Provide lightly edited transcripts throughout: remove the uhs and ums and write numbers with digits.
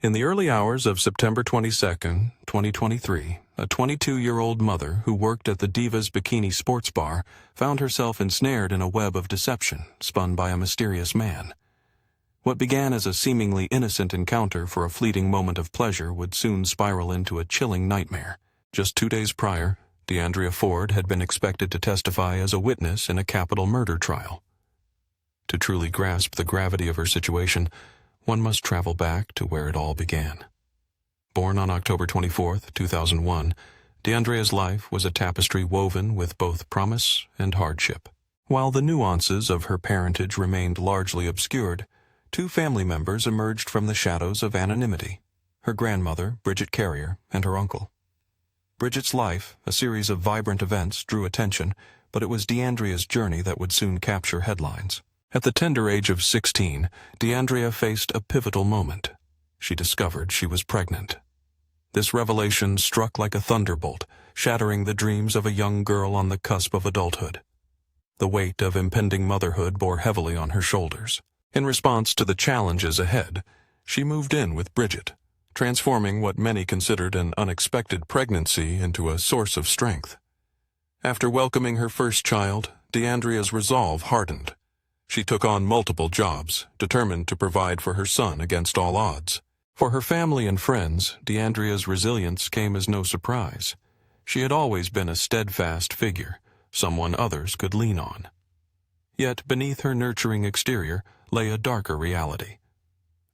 In the early hours of September 22nd, 2023, a 22-year-old mother who worked at the Divas Bikini Sports Bar found herself ensnared in a web of deception spun by a mysterious man. What began as a seemingly innocent encounter for a fleeting moment of pleasure would soon spiral into a chilling nightmare. Just 2 days prior, Deandrea Ford had been expected to testify as a witness in a capital murder trial. To truly grasp the gravity of her situation, one must travel back to where it all began. Born on October 24, 2001, Deandrea's life was a tapestry woven with both promise and hardship. While the nuances of her parentage remained largely obscured, two family members emerged from the shadows of anonymity: her grandmother, Bridget Carrier, and her uncle. Bridget's life, a series of vibrant events, drew attention, but it was Deandrea's journey that would soon capture headlines. At the tender age of 16, Deandrea faced a pivotal moment. She discovered she was pregnant. This revelation struck like a thunderbolt, shattering the dreams of a young girl on the cusp of adulthood. The weight of impending motherhood bore heavily on her shoulders. In response to the challenges ahead, she moved in with Bridget, transforming what many considered an unexpected pregnancy into a source of strength. After welcoming her first child, Deandrea's resolve hardened. She took on multiple jobs, determined to provide for her son against all odds. For her family and friends, Deandrea's resilience came as no surprise. She had always been a steadfast figure, someone others could lean on. Yet beneath her nurturing exterior lay a darker reality.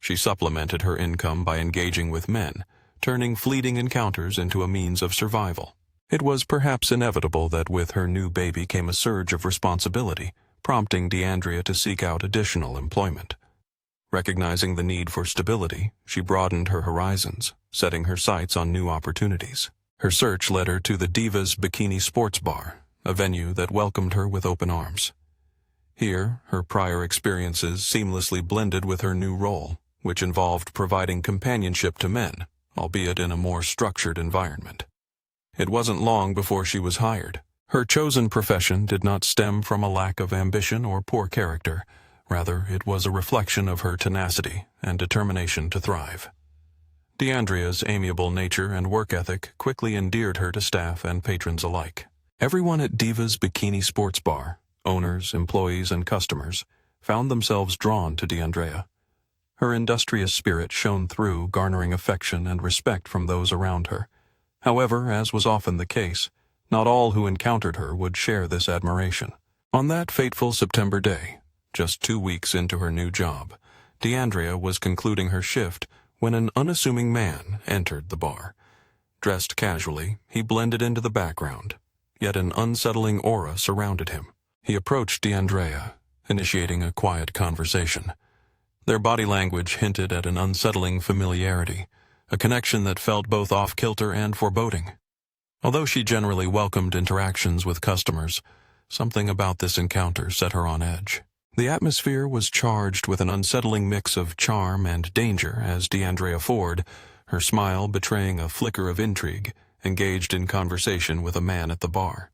She supplemented her income by engaging with men, turning fleeting encounters into a means of survival. It was perhaps inevitable that with her new baby came a surge of responsibility, prompting Deandrea to seek out additional employment. Recognizing the need for stability, she broadened her horizons, setting her sights on new opportunities. Her search led her to the Divas Bikini Sports Bar, a venue that welcomed her with open arms. Here, her prior experiences seamlessly blended with her new role, which involved providing companionship to men, albeit in a more structured environment. It wasn't long before she was hired. Her chosen profession did not stem from a lack of ambition or poor character. Rather, it was a reflection of her tenacity and determination to thrive. Deandrea's amiable nature and work ethic quickly endeared her to staff and patrons alike. Everyone at Divas Bikini Sports Bar, owners, employees, and customers, found themselves drawn to Deandrea. Her industrious spirit shone through, garnering affection and respect from those around her. However, as was often the case, not all who encountered her would share this admiration. On that fateful September day, just 2 weeks into her new job, Deandrea was concluding her shift when an unassuming man entered the bar. Dressed casually, he blended into the background, yet an unsettling aura surrounded him. He approached Deandrea, initiating a quiet conversation. Their body language hinted at an unsettling familiarity, a connection that felt both off-kilter and foreboding. Although she generally welcomed interactions with customers, something about this encounter set her on edge. The atmosphere was charged with an unsettling mix of charm and danger as Deandrea Ford, her smile betraying a flicker of intrigue, engaged in conversation with a man at the bar.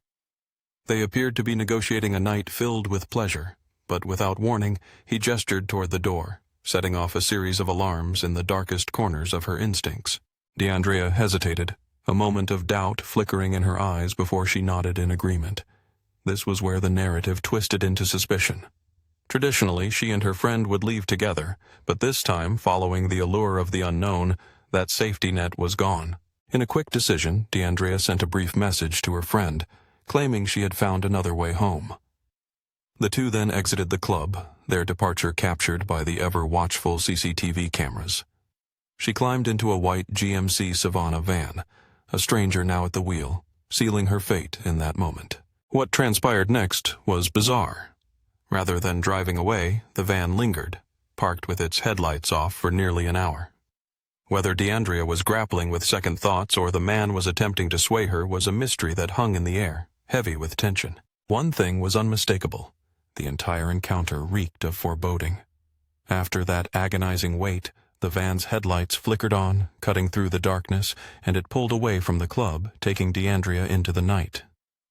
They appeared to be negotiating a night filled with pleasure, but without warning, he gestured toward the door, setting off a series of alarms in the darkest corners of her instincts. Deandrea hesitated, a moment of doubt flickering in her eyes before she nodded in agreement. This was where the narrative twisted into suspicion. Traditionally, she and her friend would leave together, but this time, following the allure of the unknown, that safety net was gone. In a quick decision, Deandrea sent a brief message to her friend, claiming she had found another way home. The two then exited the club, their departure captured by the ever-watchful CCTV cameras. She climbed into a white GMC Savannah van, a stranger now at the wheel, sealing her fate in that moment. What transpired next was bizarre. Rather than driving away, the van lingered, parked with its headlights off for nearly an hour. Whether Deandrea was grappling with second thoughts or the man was attempting to sway her was a mystery that hung in the air, heavy with tension. One thing was unmistakable. The entire encounter reeked of foreboding. After that agonizing wait, the van's headlights flickered on, cutting through the darkness, and it pulled away from the club, taking Deandrea into the night.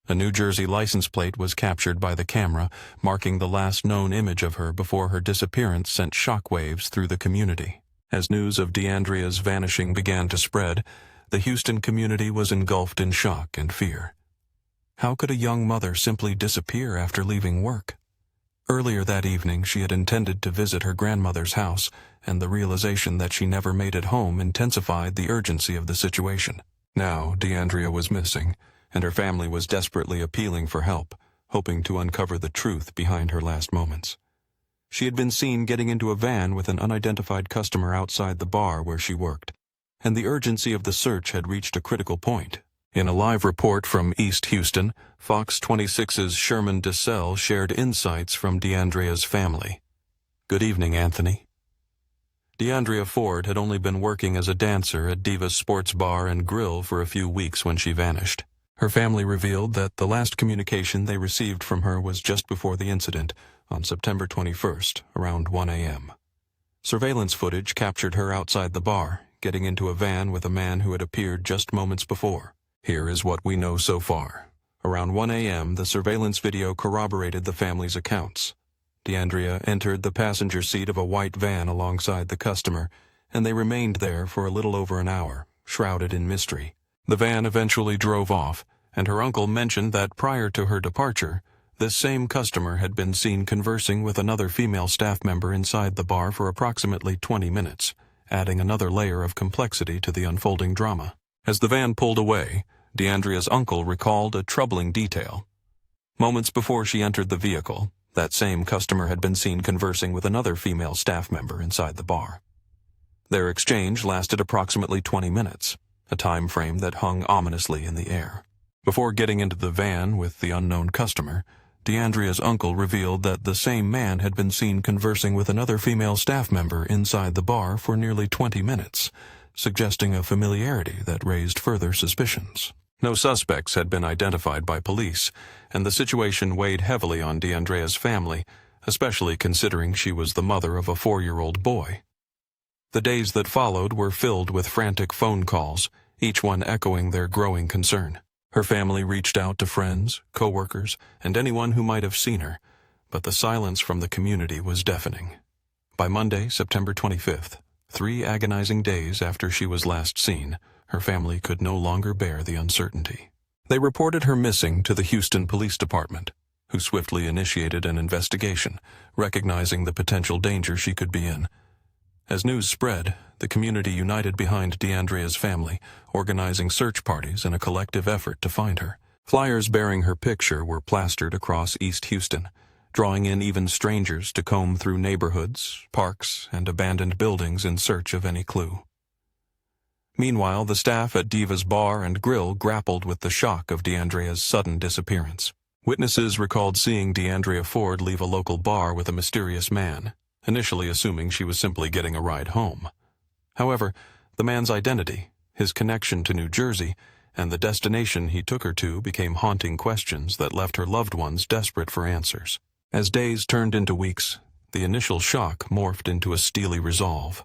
A New Jersey license plate was captured by the camera, marking the last known image of her before her disappearance sent shockwaves through the community. As news of Deandrea's vanishing began to spread, the Houston community was engulfed in shock and fear. How could a young mother simply disappear after leaving work? Earlier that evening, she had intended to visit her grandmother's house, and the realization that she never made it home intensified the urgency of the situation. Now, Deandrea was missing, and her family was desperately appealing for help, hoping to uncover the truth behind her last moments. She had been seen getting into a van with an unidentified customer outside the bar where she worked, and the urgency of the search had reached a critical point. In a live report from East Houston, Fox 26's Sherman DeSalle shared insights from Deandrea's family. Good evening, Anthony. Deandrea Ford had only been working as a dancer at Diva's Sports Bar and Grill for a few weeks when she vanished. Her family revealed that the last communication they received from her was just before the incident, on September 21st, around 1 a.m. Surveillance footage captured her outside the bar, getting into a van with a man who had appeared just moments before. Here is what we know so far. Around 1 a.m., the surveillance video corroborated the family's accounts. Deandrea entered the passenger seat of a white van alongside the customer, and they remained there for a little over an hour, shrouded in mystery. The van eventually drove off, and her uncle mentioned that prior to her departure, this same customer had been seen conversing with another female staff member inside the bar for approximately 20 minutes, adding another layer of complexity to the unfolding drama. As the van pulled away, Deandrea's uncle recalled a troubling detail. Moments before she entered the vehicle, that same customer had been seen conversing with another female staff member inside the bar. Their exchange lasted approximately 20 minutes, a time frame that hung ominously in the air. Before getting into the van with the unknown customer, Deandrea's uncle revealed that the same man had been seen conversing with another female staff member inside the bar for nearly 20 minutes, suggesting a familiarity that raised further suspicions. No suspects had been identified by police, and the situation weighed heavily on Deandrea's family, especially considering she was the mother of a 4-year-old boy. The days that followed were filled with frantic phone calls, each one echoing their growing concern. Her family reached out to friends, co-workers, and anyone who might have seen her, but the silence from the community was deafening. By Monday, September 25th, 3 agonizing days after she was last seen, her family could no longer bear the uncertainty. They reported her missing to the Houston Police Department, who swiftly initiated an investigation, recognizing the potential danger she could be in. As news spread, the community united behind Deandrea's family, organizing search parties in a collective effort to find her. Flyers bearing her picture were plastered across East Houston, drawing in even strangers to comb through neighborhoods, parks, and abandoned buildings in search of any clue. Meanwhile, the staff at Diva's Bar and Grill grappled with the shock of Deandrea's sudden disappearance. Witnesses recalled seeing Deandrea Ford leave a local bar with a mysterious man, initially assuming she was simply getting a ride home. However, the man's identity, his connection to New Jersey, and the destination he took her to became haunting questions that left her loved ones desperate for answers. As days turned into weeks, the initial shock morphed into a steely resolve.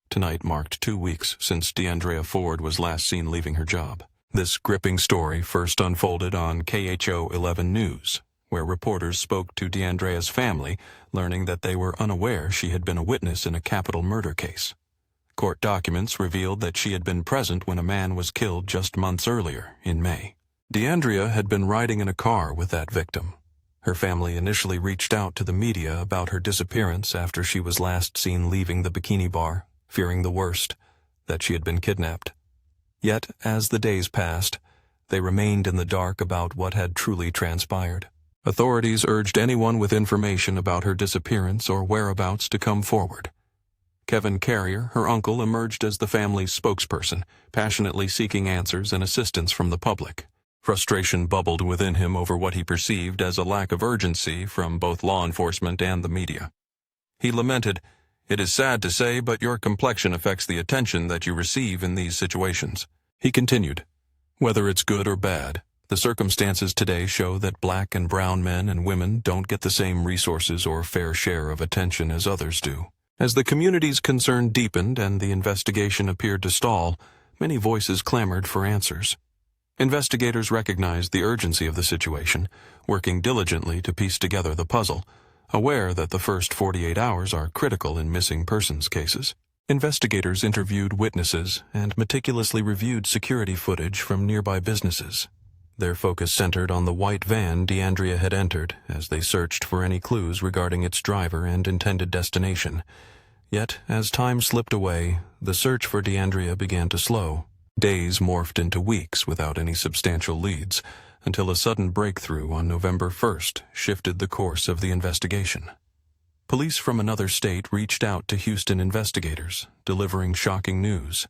Tonight marked 2 weeks since Deandrea Ford was last seen leaving her job. This gripping story first unfolded on KHO 11 News, where reporters spoke to Deandrea's family, learning that they were unaware she had been a witness in a capital murder case. Court documents revealed that she had been present when a man was killed just months earlier, in May. Deandrea had been riding in a car with that victim. Her family initially reached out to the media about her disappearance after she was last seen leaving the bikini bar, fearing the worst, that she had been kidnapped. Yet, as the days passed, they remained in the dark about what had truly transpired. Authorities urged anyone with information about her disappearance or whereabouts to come forward. Kevin Carrier, her uncle, emerged as the family's spokesperson, passionately seeking answers and assistance from the public. Frustration bubbled within him over what he perceived as a lack of urgency from both law enforcement and the media. He lamented, "It is sad to say, but your complexion affects the attention that you receive in these situations." He continued, "Whether it's good or bad, the circumstances today show that black and brown men and women don't get the same resources or fair share of attention as others do." As the community's concern deepened and the investigation appeared to stall, many voices clamored for answers. Investigators recognized the urgency of the situation, working diligently to piece together the puzzle, aware that the first 48 hours are critical in missing persons cases. Investigators interviewed witnesses and meticulously reviewed security footage from nearby businesses. Their focus centered on the white van Deandrea had entered as they searched for any clues regarding its driver and intended destination. Yet, as time slipped away, the search for Deandrea began to slow. Days morphed into weeks without any substantial leads, until a sudden breakthrough on November 1st shifted the course of the investigation. Police from another state reached out to Houston investigators, delivering shocking news.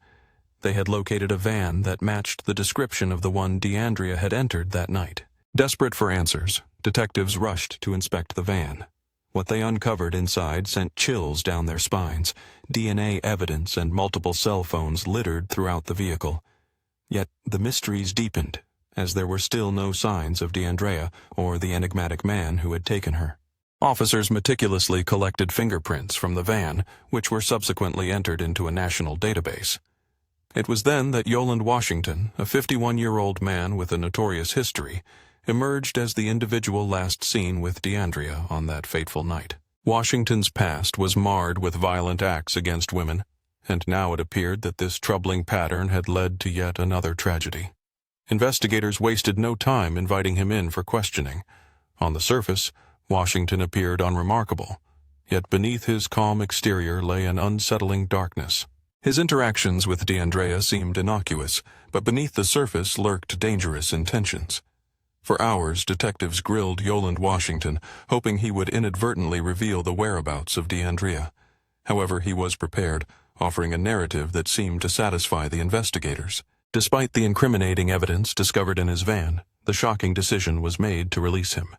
They had located a van that matched the description of the one Deandrea had entered that night. Desperate for answers, detectives rushed to inspect the van. What they uncovered inside sent chills down their spines. DNA evidence and multiple cell phones littered throughout the vehicle. Yet the mysteries deepened, as there were still no signs of Deandrea or the enigmatic man who had taken her. Officers meticulously collected fingerprints from the van, which were subsequently entered into a national database. It was then that Yoland Washington, a 51-year-old man with a notorious history, emerged as the individual last seen with Deandrea on that fateful night. Washington's past was marred with violent acts against women, and now it appeared that this troubling pattern had led to yet another tragedy. Investigators wasted no time inviting him in for questioning. On the surface, Washington appeared unremarkable, yet beneath his calm exterior lay an unsettling darkness. His interactions with Deandrea seemed innocuous, but beneath the surface lurked dangerous intentions. For hours, detectives grilled Yoland Washington, hoping he would inadvertently reveal the whereabouts of Deandrea. However, he was prepared, offering a narrative that seemed to satisfy the investigators. Despite the incriminating evidence discovered in his van, the shocking decision was made to release him.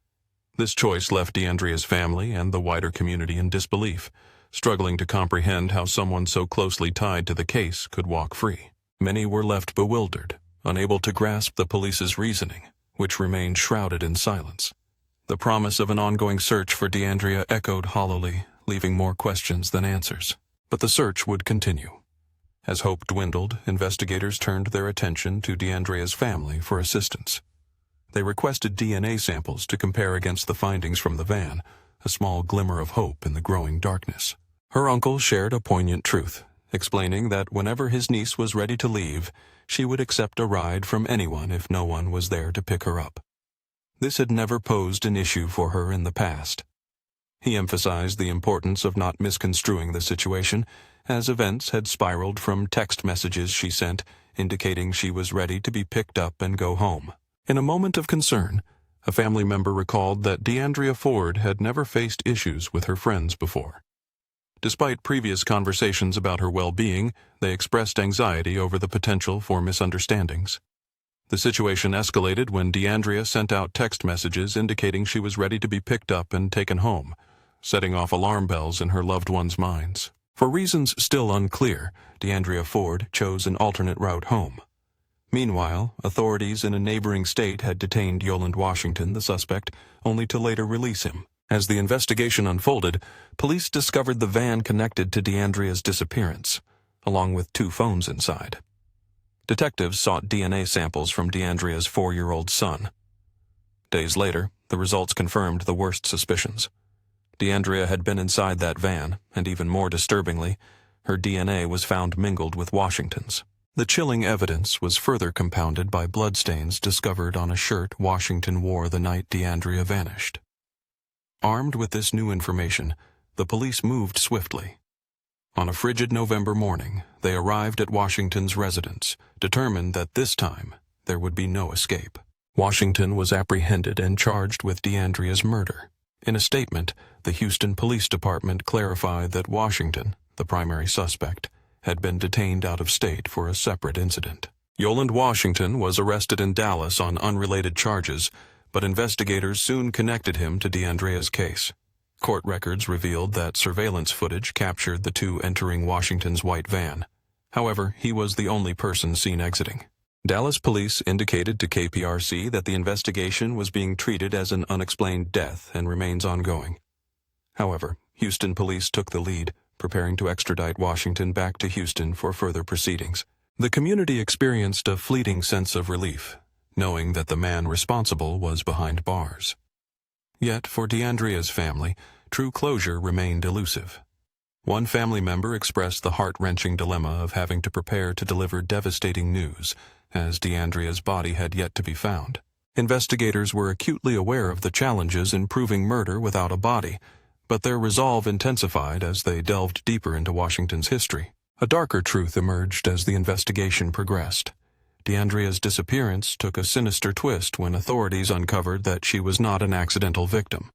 This choice left Deandrea's family and the wider community in disbelief, struggling to comprehend how someone so closely tied to the case could walk free. Many were left bewildered, unable to grasp the police's reasoning, which remained shrouded in silence. The promise of an ongoing search for Deandrea echoed hollowly, leaving more questions than answers. But the search would continue. As hope dwindled, investigators turned their attention to Deandrea's family for assistance. They requested DNA samples to compare against the findings from the van, a small glimmer of hope in the growing darkness. Her uncle shared a poignant truth, explaining that whenever his niece was ready to leave, she would accept a ride from anyone if no one was there to pick her up. This had never posed an issue for her in the past. He emphasized the importance of not misconstruing the situation, as events had spiraled from text messages she sent indicating she was ready to be picked up and go home. In a moment of concern, a family member recalled that Deandrea Ford had never faced issues with her friends before. Despite previous conversations about her well-being, they expressed anxiety over the potential for misunderstandings. The situation escalated when Deandrea sent out text messages indicating she was ready to be picked up and taken home, setting off alarm bells in her loved ones' minds. For reasons still unclear, Deandrea Ford chose an alternate route home. Meanwhile, authorities in a neighboring state had detained Yoland Washington, the suspect, only to later release him. As the investigation unfolded, police discovered the van connected to Deandrea's disappearance, along with 2 phones inside. Detectives sought DNA samples from Deandrea's 4-year-old son. Days later, the results confirmed the worst suspicions. Deandrea had been inside that van, and even more disturbingly, her DNA was found mingled with Washington's. The chilling evidence was further compounded by bloodstains discovered on a shirt Washington wore the night Deandrea vanished. Armed with this new information, the police moved swiftly. On a frigid November morning, they arrived at Washington's residence, determined that this time there would be no escape. Washington was apprehended and charged with Deandrea's murder. In a statement, the Houston Police Department clarified that Washington, the primary suspect, had been detained out of state for a separate incident. Yoland Washington was arrested in Dallas on unrelated charges, but investigators soon connected him to Deandrea's case. Court records revealed that surveillance footage captured the 2 entering Washington's white van. However, he was the only person seen exiting. Dallas police indicated to KPRC that the investigation was being treated as an unexplained death and remains ongoing. However, Houston police took the lead, preparing to extradite Washington back to Houston for further proceedings. The community experienced a fleeting sense of relief, knowing that the man responsible was behind bars. Yet, for Deandrea's family, true closure remained elusive. One family member expressed the heart-wrenching dilemma of having to prepare to deliver devastating news, as Deandrea's body had yet to be found. Investigators were acutely aware of the challenges in proving murder without a body, but their resolve intensified as they delved deeper into Washington's history. A darker truth emerged as the investigation progressed. Deandrea's disappearance took a sinister twist when authorities uncovered that she was not an accidental victim.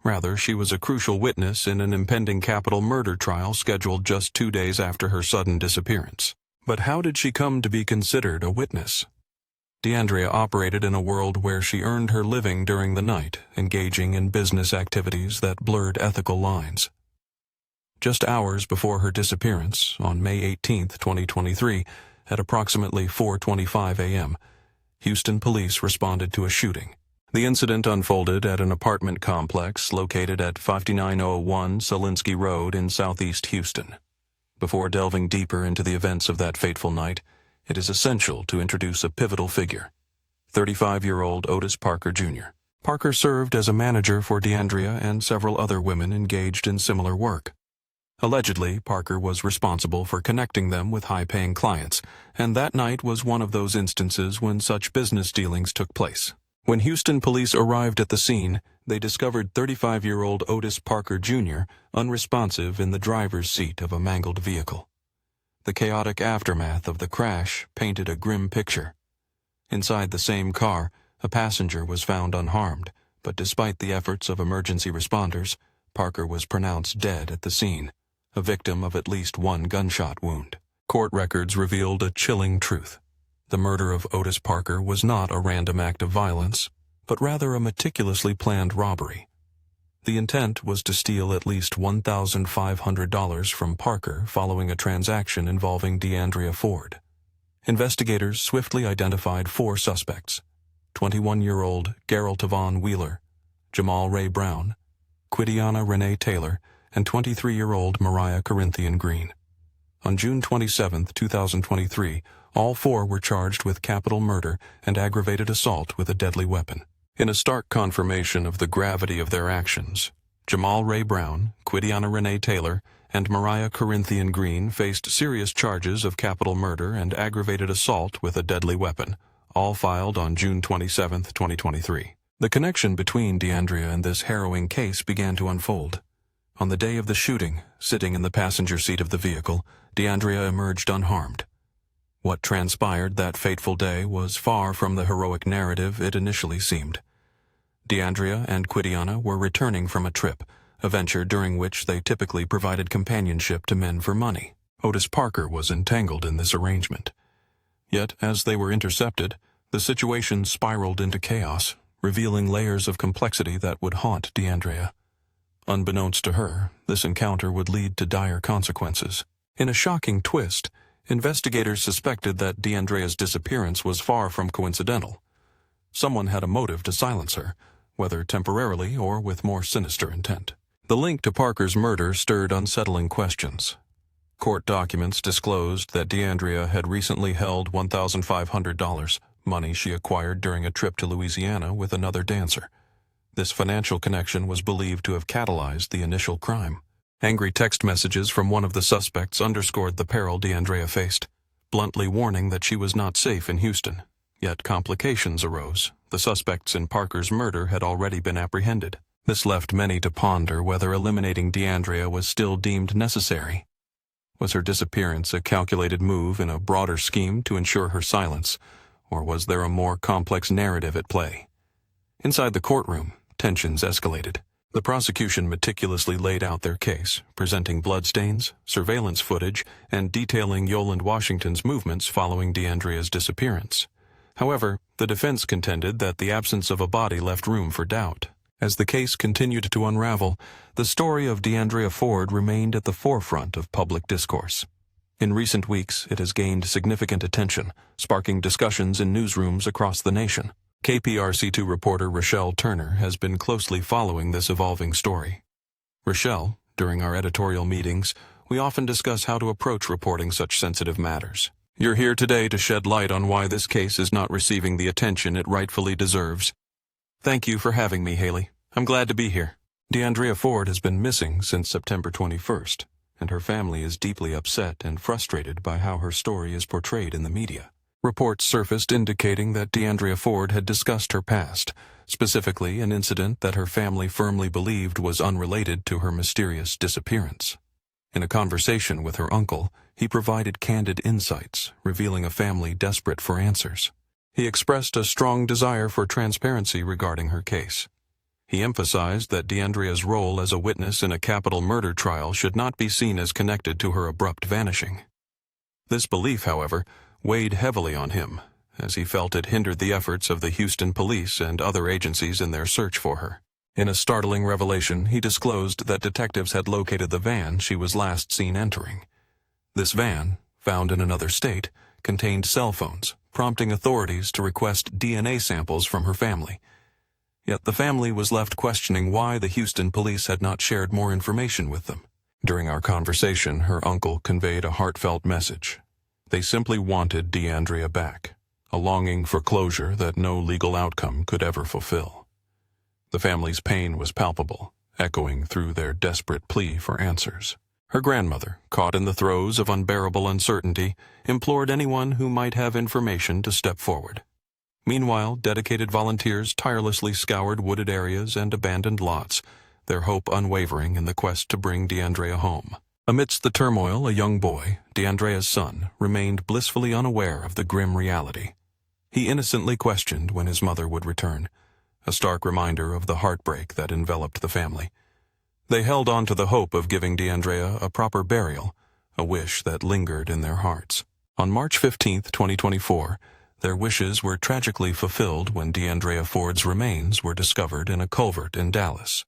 Rather, she was a crucial witness in an impending capital murder trial scheduled just 2 days after her sudden disappearance. But how did she come to be considered a witness? Deandrea operated in a world where she earned her living during the night, engaging in business activities that blurred ethical lines. Just hours before her disappearance, on May 18, 2023, at approximately 4:25 a.m., Houston police responded to a shooting. The incident unfolded at an apartment complex located at 5901 Solinsky Road in southeast Houston. Before delving deeper into the events of that fateful night, it is essential to introduce a pivotal figure, 35-year-old Otis Parker, Jr. Parker served as a manager for Deandrea and several other women engaged in similar work. Allegedly, Parker was responsible for connecting them with high-paying clients, and that night was one of those instances when such business dealings took place. When Houston police arrived at the scene, they discovered 35-year-old Otis Parker, Jr. unresponsive in the driver's seat of a mangled vehicle. The chaotic aftermath of the crash painted a grim picture. Inside the same car, a passenger was found unharmed, but despite the efforts of emergency responders, Parker was pronounced dead at the scene, a victim of at least one gunshot wound. Court records revealed a chilling truth. The murder of Otis Parker was not a random act of violence, but rather a meticulously planned robbery. The intent was to steal at least $1,500 from Parker following a transaction involving Deandrea Ford. Investigators swiftly identified 4 suspects: 21-year-old Gerald Tavon Wheeler, Jamal Ray Brown, Quidiana Renee Taylor, and 23-year-old Mariah Corinthian Green. On June 27, 2023, all 4 were charged with capital murder and aggravated assault with a deadly weapon. In a stark confirmation of the gravity of their actions, Jamal Ray Brown, Quidiana Renee Taylor, and Mariah Corinthian Green faced serious charges of capital murder and aggravated assault with a deadly weapon, all filed on June 27, 2023. The connection between Deandrea and this harrowing case began to unfold. On the day of the shooting, sitting in the passenger seat of the vehicle, Deandrea emerged unharmed. What transpired that fateful day was far from the heroic narrative it initially seemed. Deandrea and Quidiana were returning from a trip, a venture during which they typically provided companionship to men for money. Otis Parker was entangled in this arrangement. Yet, as they were intercepted, the situation spiraled into chaos, revealing layers of complexity that would haunt Deandrea. Unbeknownst to her, this encounter would lead to dire consequences. In a shocking twist, investigators suspected that Deandrea's disappearance was far from coincidental. Someone had a motive to silence her, whether temporarily or with more sinister intent. The link to Parker's murder stirred unsettling questions. Court documents disclosed that Deandrea had recently held $1,500, money she acquired during a trip to Louisiana with another dancer. This financial connection was believed to have catalyzed the initial crime. Angry text messages from one of the suspects underscored the peril Deandrea faced, bluntly warning that she was not safe in Houston. Yet complications arose. The suspects in Parker's murder had already been apprehended. This left many to ponder whether eliminating Deandrea was still deemed necessary. Was her disappearance a calculated move in a broader scheme to ensure her silence, or was there a more complex narrative at play? Inside the courtroom, tensions escalated. The prosecution meticulously laid out their case, presenting bloodstains, surveillance footage, and detailing Yolande Washington's movements following Deandrea's disappearance. However, the defense contended that the absence of a body left room for doubt. As the case continued to unravel, the story of Deandrea Ford remained at the forefront of public discourse. In recent weeks, it has gained significant attention, sparking discussions in newsrooms across the nation. KPRC2 reporter Rochelle Turner has been closely following this evolving story. Rochelle, during our editorial meetings, we often discuss how to approach reporting such sensitive matters. You're here today to shed light on why this case is not receiving the attention it rightfully deserves. Thank you for having me, Haley. I'm glad to be here. Deandrea Ford has been missing since September 21st. and her family is deeply upset and frustrated by how her story is portrayed in the media. Reports surfaced indicating that Deandrea Ford had discussed her past, specifically an incident that her family firmly believed was unrelated to her mysterious disappearance. In a conversation with her uncle, he provided candid insights, revealing a family desperate for answers. He expressed a strong desire for transparency regarding her case. He emphasized that Deandrea's role as a witness in a capital murder trial should not be seen as connected to her abrupt vanishing. This belief, however, weighed heavily on him, as he felt it hindered the efforts of the Houston police and other agencies in their search for her. In a startling revelation, he disclosed that detectives had located the van she was last seen entering. This van, found in another state, contained cell phones, prompting authorities to request DNA samples from her family. Yet the family was left questioning why the Houston police had not shared more information with them. During our conversation, her uncle conveyed a heartfelt message. They simply wanted Deandrea back, a longing for closure that no legal outcome could ever fulfill. The family's pain was palpable, echoing through their desperate plea for answers. Her grandmother, caught in the throes of unbearable uncertainty, implored anyone who might have information to step forward. Meanwhile, dedicated volunteers tirelessly scoured wooded areas and abandoned lots, their hope unwavering in the quest to bring Deandrea home. Amidst the turmoil, a young boy, Deandrea's son, remained blissfully unaware of the grim reality. He innocently questioned when his mother would return, a stark reminder of the heartbreak that enveloped the family. They held on to the hope of giving Deandrea a proper burial, a wish that lingered in their hearts. On March 15, 2024, their wishes were tragically fulfilled when Deandrea Ford's remains were discovered in a culvert in Dallas.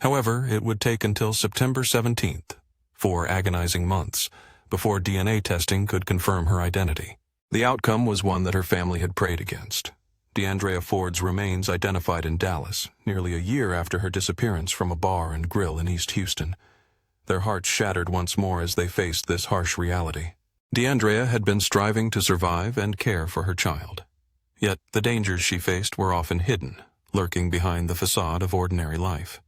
However, it would take until September 17th, 4 agonizing months, before DNA testing could confirm her identity. The outcome was one that her family had prayed against. Deandrea Ford's remains identified in Dallas, nearly a year after her disappearance from a bar and grill in East Houston. Their hearts shattered once more as they faced this harsh reality. Deandrea had been striving to survive and care for her child. Yet the dangers she faced were often hidden, lurking behind the facade of ordinary life.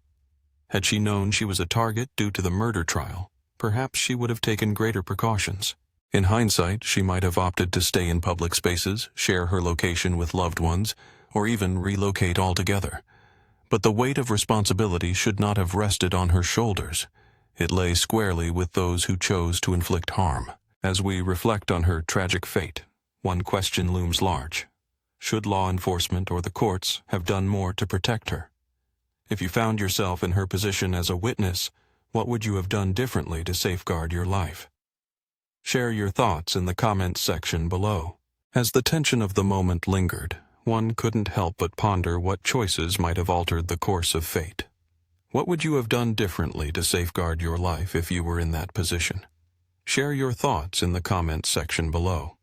Had she known she was a target due to the murder trial, perhaps she would have taken greater precautions. In hindsight, she might have opted to stay in public spaces, share her location with loved ones, or even relocate altogether. But the weight of responsibility should not have rested on her shoulders. It lay squarely with those who chose to inflict harm. As we reflect on her tragic fate, one question looms large. Should law enforcement or the courts have done more to protect her? If you found yourself in her position as a witness, what would you have done differently to safeguard your life? Share your thoughts in the comments section below. As the tension of the moment lingered, one couldn't help but ponder what choices might have altered the course of fate. What would you have done differently to safeguard your life if you were in that position? Share your thoughts in the comments section below.